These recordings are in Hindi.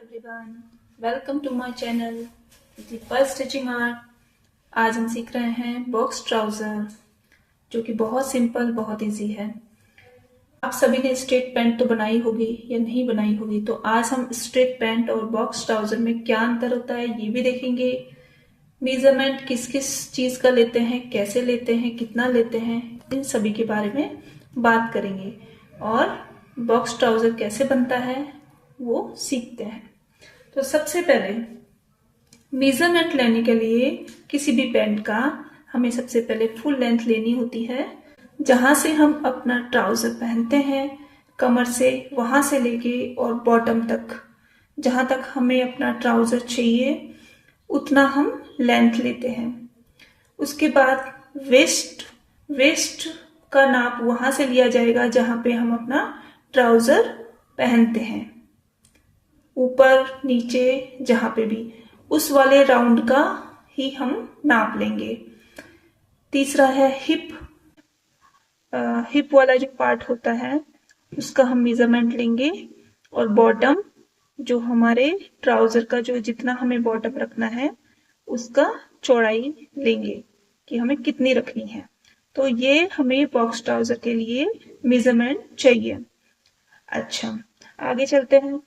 Everyone, welcome to my channel the first stitching art. आज हम सीख रहे हैं बॉक्स ट्राउजर, जो कि बहुत सिंपल, बहुत इजी है। आप सभी ने स्ट्रेट पैंट तो बनाई होगी या नहीं बनाई होगी, तो आज हम स्ट्रेट पैंट और बॉक्स ट्राउजर में क्या अंतर होता है ये भी देखेंगे। मेजरमेंट किस किस चीज का लेते हैं, कैसे लेते हैं, कितना लेते हैं, इन सभी के बारे में बात करेंगे और बॉक्स ट्राउजर कैसे बनता है वो सीखते हैं। तो सबसे पहले मेजरमेंट लेने के लिए किसी भी पैंट का हमें सबसे पहले फुल लेंथ लेनी होती है। जहां से हम अपना ट्राउजर पहनते हैं, कमर से वहां से लेके और बॉटम तक, जहां तक हमें अपना ट्राउजर चाहिए उतना हम लेंथ लेते हैं। उसके बाद वेस्ट का नाप वहां से लिया जाएगा जहां पे हम अपना ट्राउजर पहनते हैं, ऊपर नीचे जहां पे भी, उस वाले राउंड का ही हम नाप लेंगे। तीसरा है हिप वाला जो पार्ट होता है उसका हम मेजरमेंट लेंगे, और बॉटम जो हमारे ट्राउजर का जो जितना हमें बॉटम रखना है उसका चौड़ाई लेंगे कि हमें कितनी रखनी है। तो ये हमें बॉक्स ट्राउजर के लिए मेजरमेंट चाहिए। अच्छा, आगे चलते हैं।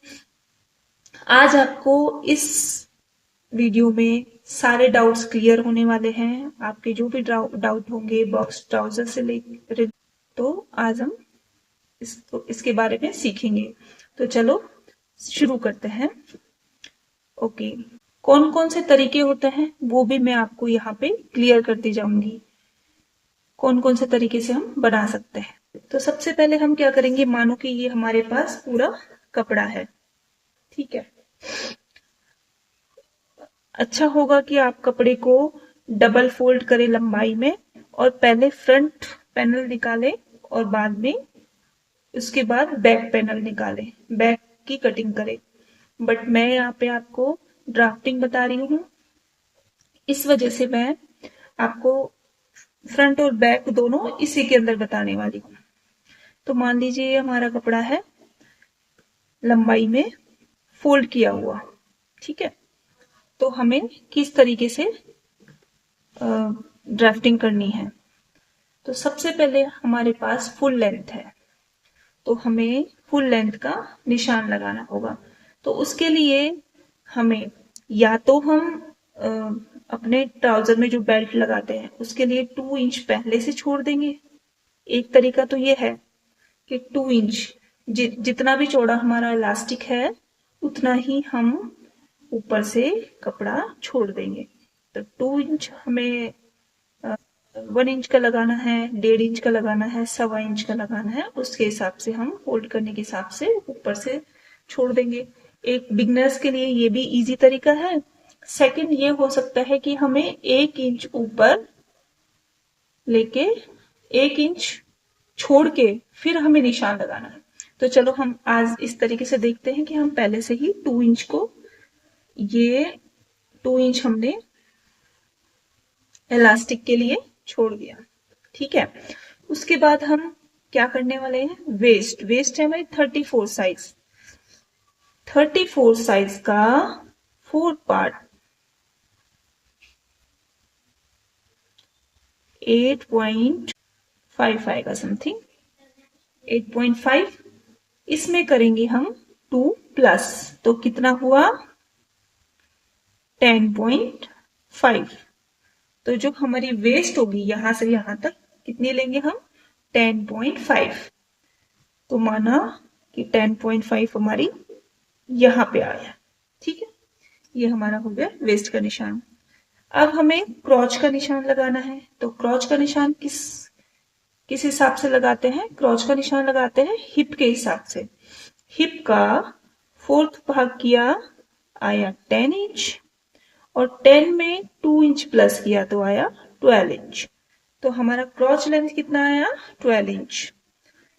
आज आपको इस वीडियो में सारे डाउट्स क्लियर होने वाले हैं। आपके जो भी डाउट होंगे बॉक्स ट्राउजर से लेकर, तो आज हम इसके बारे में सीखेंगे। तो चलो शुरू करते हैं। ओके, कौन कौन से तरीके होते हैं वो भी मैं आपको यहाँ पे क्लियर करती जाऊंगी, कौन कौन से तरीके से हम बना सकते हैं। तो सबसे पहले हम क्या करेंगे, मानो कि ये हमारे पास पूरा कपड़ा है, ठीक है। अच्छा होगा कि आप कपड़े को डबल फोल्ड करें लंबाई में, और पहले फ्रंट पैनल निकालें और बाद में उसके बाद बैक पैनल निकालें, बैक की कटिंग करें। बट मैं यहाँ पे आपको ड्राफ्टिंग बता रही हूँ, इस वजह से मैं आपको फ्रंट और बैक दोनों इसी के अंदर बताने वाली हूँ। तो मान लीजिए हमारा कपड़ा है लंबाई में फोल्ड किया हुआ, ठीक है। तो हमें किस तरीके से ड्राफ्टिंग करनी है। तो सबसे पहले हमारे पास फुल लेंथ है, तो हमें फुल लेंथ का निशान लगाना होगा। तो उसके लिए हमें या तो हम अपने ट्राउजर में जो बेल्ट लगाते हैं उसके लिए 2 इंच पहले से छोड़ देंगे। एक तरीका तो ये है कि 2 इंच जितना भी चौड़ा हमारा इलास्टिक है उतना ही हम ऊपर से कपड़ा छोड़ देंगे। तो 2 इंच हमें 1 इंच का लगाना है, 1.5 इंच का लगाना है, 1.25 इंच का लगाना है, उसके हिसाब से हम फोल्ड करने के हिसाब से ऊपर से छोड़ देंगे। एक बिगनर्स के लिए ये भी इजी तरीका है। सेकंड ये हो सकता है कि हमें 1 इंच ऊपर लेके 1 इंच छोड़ के फिर हमें निशान लगाना है। तो चलो हम आज इस तरीके से देखते हैं कि हम पहले से ही 2 इंच को, ये 2 इंच हमने इलास्टिक के लिए छोड़ दिया, ठीक है। उसके बाद हम क्या करने वाले हैं, वेस्ट है हमारी 34 साइज, 34 साइज का 4 पार्ट 8.5 आएगा, समथिंग 8.5। इसमें करेंगे हम 2 प्लस, तो कितना हुआ 10.5। तो जो हमारी वेस्ट होगी यहां से यहां तक कितनी लेंगे हम 10.5। तो माना कि 10.5 हमारी यहां पे आया, ठीक है। ये हमारा हो गया वेस्ट का निशान। अब हमें क्रॉच का निशान लगाना है। तो क्रॉच का निशान किस हिसाब से लगाते हैं, क्रॉच का निशान लगाते हैं हिप के हिसाब से। हिप का 4th भाग किया आया 10 इंच, और 10 में 2 इंच प्लस किया तो आया 12 इंच। तो हमारा क्रॉच लेंथ कितना आया 12 इंच।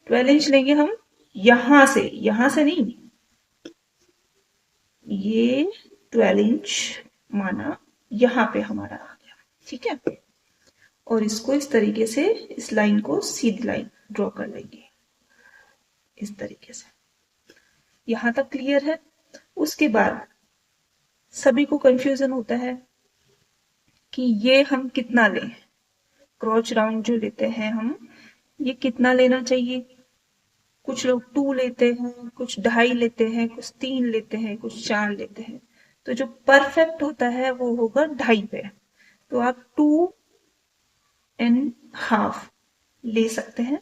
12 इंच लेंगे हम यहां से नहीं, ये 12 इंच माना यहां पे हमारा आ गया, ठीक है। और इसको इस तरीके से, इस लाइन को सीधी लाइन ड्रॉ कर लेंगे इस तरीके से। यहां तक क्लियर है। उसके बाद सभी को कंफ्यूजन होता है कि ये हम कितना लें, क्रॉच राउंड जो लेते हैं हम, ये कितना लेना चाहिए। कुछ लोग 2 लेते हैं, कुछ 2.5 लेते हैं, कुछ 3 लेते हैं, कुछ 4 लेते हैं। तो जो परफेक्ट होता है वो होगा 2.5 पे। तो आप 2.5 ले सकते हैं,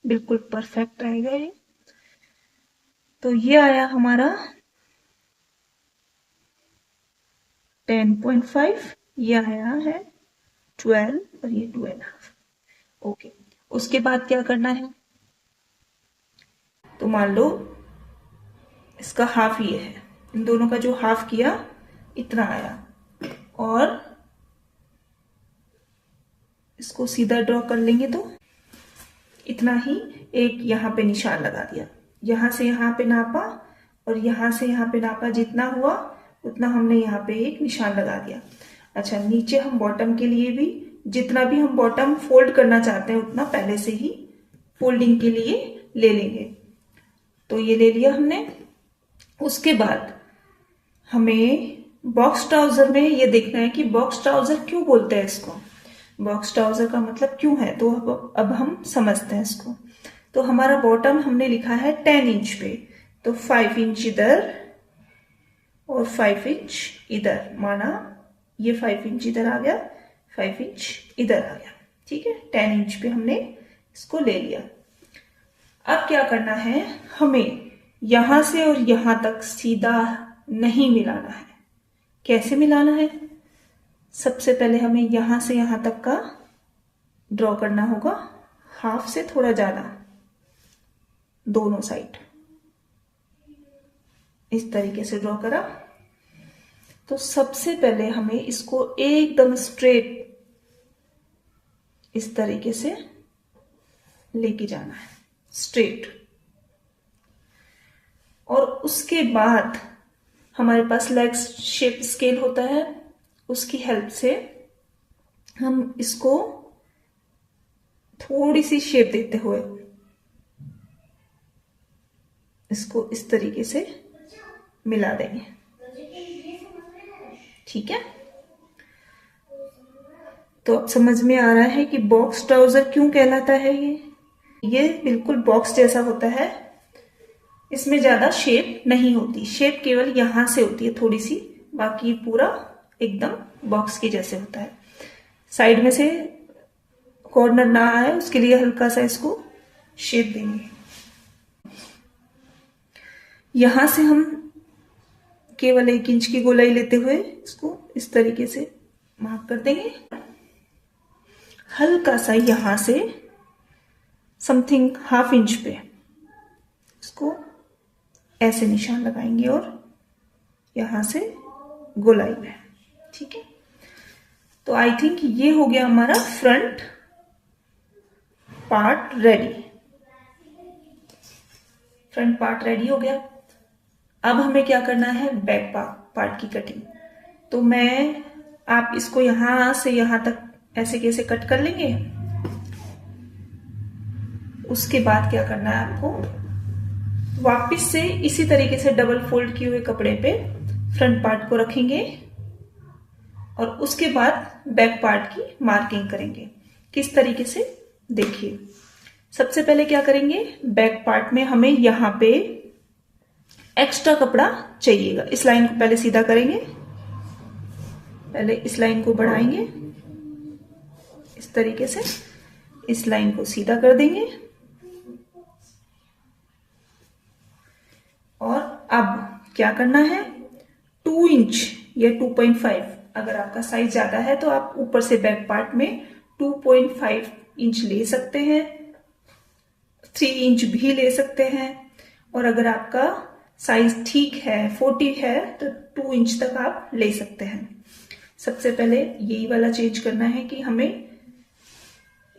बिल्कुल परफेक्ट रहेगा ये। तो ये आया हमारा 10.5, ये आया है 12 और ये 2.5। ओके, उसके बाद क्या करना है, तो मान लो इसका हाफ ये है, इन दोनों का जो हाफ किया इतना आया, और इसको सीधा ड्रॉ कर लेंगे तो इतना ही, एक यहाँ पे निशान लगा दिया, यहाँ से यहाँ पे नापा और यहाँ से यहाँ पे नापा, जितना हुआ उतना हमने यहाँ पे एक निशान लगा दिया। अच्छा, नीचे हम बॉटम के लिए भी जितना भी हम बॉटम फोल्ड करना चाहते हैं उतना पहले से ही फोल्डिंग के लिए ले लेंगे। तो ये ले लिया हमने। उसके बाद हमें बॉक्स ट्राउजर में ये देखना है कि बॉक्स ट्राउजर क्यों बोलते हैं इसको, बॉक्स ट्राउजर का मतलब क्यों है, तो अब हम समझते हैं इसको। तो हमारा बॉटम हमने लिखा है 10 इंच पे, तो 5 इंच इधर और 5 इंच इधर, माना ये 5 इंच इधर आ गया, 5 इंच इधर आ गया, ठीक है। 10 इंच पे हमने इसको ले लिया। अब क्या करना है, हमें यहां से और यहां तक सीधा नहीं मिलाना है। कैसे मिलाना है, सबसे पहले हमें यहां से यहां तक का ड्रॉ करना होगा, हाफ से थोड़ा ज्यादा, दोनों साइड इस तरीके से ड्रॉ करा। तो सबसे पहले हमें इसको एकदम स्ट्रेट इस तरीके से लेके जाना है, स्ट्रेट। और उसके बाद हमारे पास लेग शेप स्केल होता है, उसकी हेल्प से हम इसको थोड़ी सी शेप देते हुए इसको इस तरीके से मिला देंगे, ठीक है। तो अब समझ में आ रहा है कि बॉक्स ट्राउजर क्यों कहलाता है। ये बिल्कुल बॉक्स जैसा होता है, इसमें ज्यादा शेप नहीं होती, शेप केवल यहां से होती है थोड़ी सी, बाकी पूरा एकदम बॉक्स के जैसे होता है। साइड में से कॉर्नर ना आए उसके लिए हल्का सा इसको शेप देंगे। यहां से हम केवल 1 इंच की गोलाई लेते हुए इसको इस तरीके से मार्क कर देंगे। हल्का सा यहां से समथिंग ½ इंच पे इसको ऐसे निशान लगाएंगे और यहां से गोलाई में, ठीक है। तो आई थिंक ये हो गया हमारा front part ready. Front part ready हो गया। अब हमें क्या करना है, बैक पार्ट की कटिंग। तो आप इसको यहां से यहां तक ऐसे कैसे कट कर लेंगे। उसके बाद क्या करना है आपको, वापस से इसी तरीके से डबल फोल्ड किए हुए कपड़े पे फ्रंट पार्ट को रखेंगे और उसके बाद बैक पार्ट की मार्किंग करेंगे। किस तरीके से, देखिए। सबसे पहले क्या करेंगे, बैक पार्ट में हमें यहां पे एक्स्ट्रा कपड़ा चाहिएगा। इस लाइन को पहले सीधा करेंगे, पहले इस लाइन को बढ़ाएंगे इस तरीके से, इस लाइन को सीधा कर देंगे। और अब क्या करना है, 2 इंच या 2.5, अगर आपका साइज ज्यादा है तो आप ऊपर से बैक पार्ट में 2.5 इंच ले सकते हैं, 3 इंच भी ले सकते हैं। और अगर आपका साइज ठीक है, 40 है, तो 2 इंच तक आप ले सकते हैं। सबसे पहले यही वाला चेंज करना है कि हमें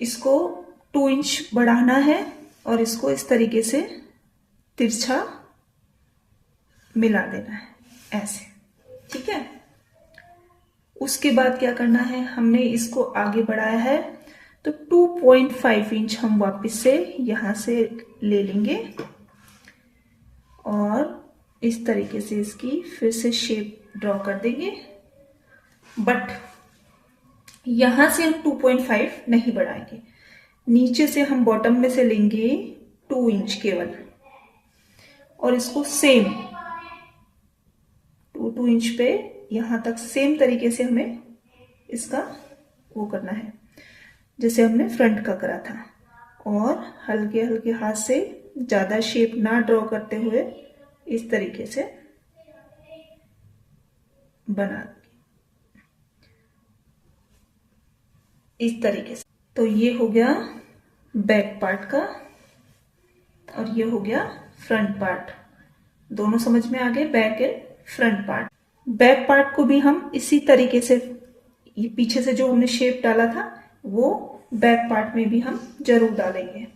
इसको 2 इंच बढ़ाना है और इसको इस तरीके से तिरछा मिला देना है, ऐसे, ठीक है। उसके बाद क्या करना है, हमने इसको आगे बढ़ाया है तो 2.5 इंच हम वापस से यहां से ले लेंगे और इस तरीके से इसकी फिर से शेप ड्रॉ कर देंगे, बट यहां से हम 2.5 नहीं बढ़ाएंगे, नीचे से हम बॉटम में से लेंगे 2 इंच केवल, और इसको सेम 2 इंच पे यहां तक सेम तरीके से हमें इसका वो करना है जैसे हमने फ्रंट का करा था, और हल्के हल्के हाथ से ज्यादा शेप ना ड्रॉ करते हुए इस तरीके से बना, इस तरीके से। तो ये हो गया बैक पार्ट का, और ये हो गया फ्रंट पार्ट। दोनों समझ में आ गए, back and front part. Back part को भी हम इसी तरीके से, ये पीछे से जो हमने शेप डाला था वो बैक पार्ट में भी हम जरूर डालेंगे,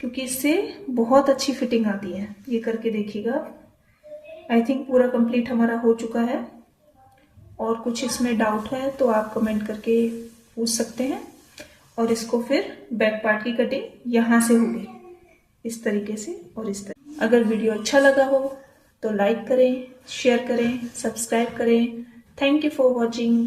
क्योंकि इससे बहुत अच्छी फिटिंग आती है। ये करके देखिएगा। आई थिंक पूरा कंप्लीट हमारा हो चुका है, और कुछ इसमें डाउट है तो आप कमेंट करके पूछ सकते हैं। और इसको फिर बैक पार्ट की कटिंग यहां से होगी, इस तरीके से और इस तरीके। अगर वीडियो अच्छा लगा हो तो लाइक करें, शेयर करें, सब्सक्राइब करें। Thank you for watching.